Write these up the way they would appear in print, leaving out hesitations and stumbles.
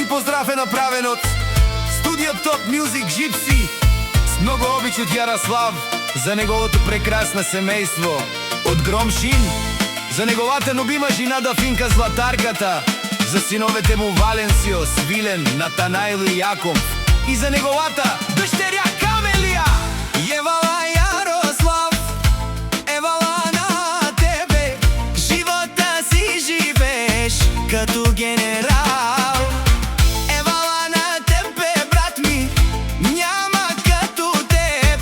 поздрав е направен от студио Top Music Gypsy с много обич от Ярослав за неговото прекрасно семейство, от Громшин за неговата любима жена Дафинка Златарката, за синовете му Валенсио, Свилен, Натанайл и Яков и за неговата дъщеря Камелия. Евала Ярослав, евала на тебе, живота си живееш като генерал. Евала на тебе, брат ми, няма като теб,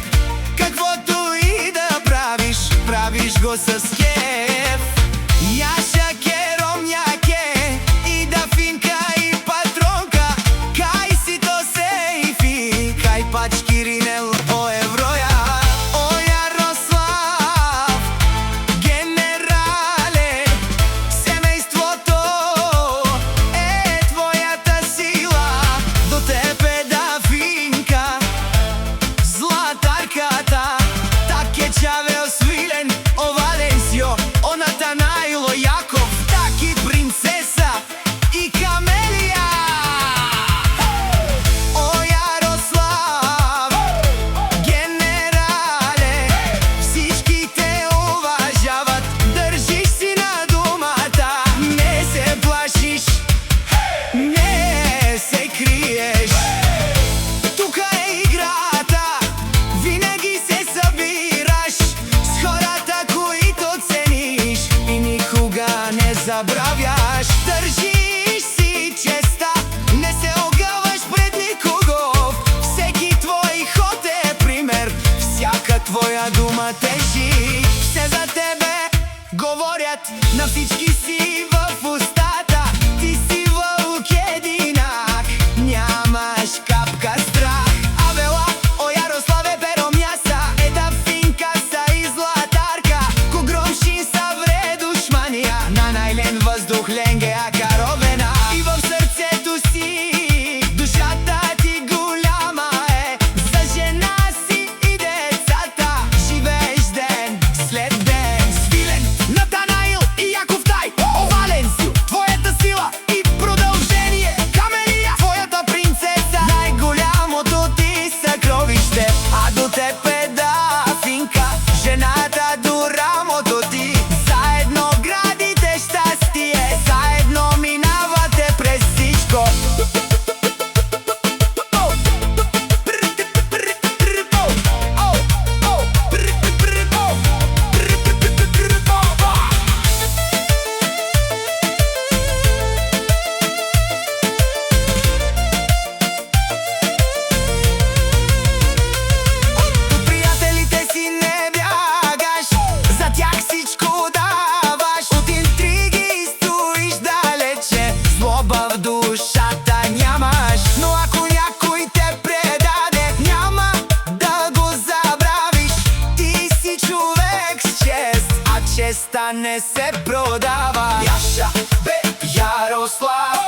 каквото и да правиш, правиш го с кеф. Яша Кером Яке и Дафинка и Патронка, кай си то сейфи, кай пачки ринел о евроя. О Ярослав, генерале, семейството е твоята сила. До тебе Дафинка, Златарката, так е Чавел, Свилен, о Валенсио, о Натанайл, о Яков, так и принцеса и Камелия. О Ярослав, генерале, всички те уважават, държиш си на думата, не се плашиш, не се криеш. Тука е играта, винаги се събираш с хората, които цениш и никога не забравяш. Държиш си честа, не се огъваш пред никого, всеки твой ход е пример, всяка твоя дума тежи. Все за тебе говорят, на всички си в устата, ти си вълк единак, нямаш капка страх. Авела, о Ярославе, перо мяса, е Дафинка са и Златарка, ко Громшин са вре душмания, на найлен въздух ленге акаровена. И в сърцето си душата ти голяма е, за жена си и децата живееш ден след ден. Свилен, Натанайл и Яков, дай, о Валенсио, твоята сила и продължение. Камелия, твоята принцеса, най-голямото ти съкровище. А до теб е Дафинка, жената до рамото ти. Заедно градите щастие, заедно минавате през всичко. От приятелите си не бягаш, за тях всичко даваш, от интриги стоиш далече, злоба в душата нямаш. Но ако някой те предаде, няма да го забравиш. Ти си човек с чест, а честа не се продава. Яша бе Ярослав,